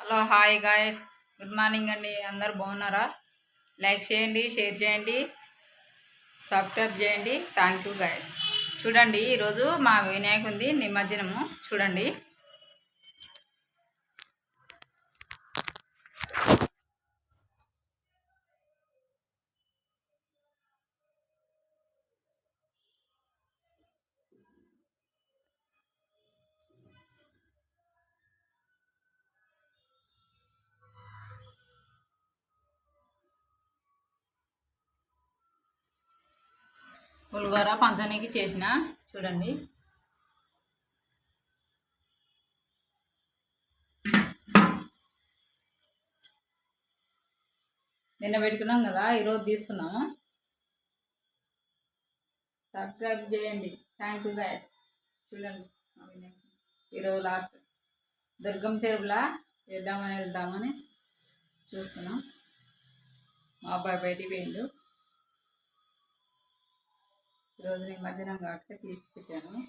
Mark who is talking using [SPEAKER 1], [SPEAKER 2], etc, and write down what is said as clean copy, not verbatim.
[SPEAKER 1] Hello hi guys, good morning అండి. అందరు బాగున్నారా? లైక్ చేయండి, షేర్ చేయండి, సబ్స్క్రైబ్ చేయండి. Thank you guys. చూడండి, ఈరోజు మా వినాయకుంది నిమజ్జనము. చూడండి, పులిగోర పంచనీకి చేసిన. చూడండి, నిన్న పెట్టుకున్నాం కదా, ఈరోజు తీస్తున్నాము. సబ్స్క్రైబ్ చేయండి. Thank you guys. చూడండి, ఈరోజు లాస్ట్ దుర్గం చెరువులా వెళ్దామని చూస్తున్నాం. మా అబ్బాయి బయటికి పోయిండు. ఈరోజు నిమజ్జనం కాబట్టి తీసి పెట్టాను.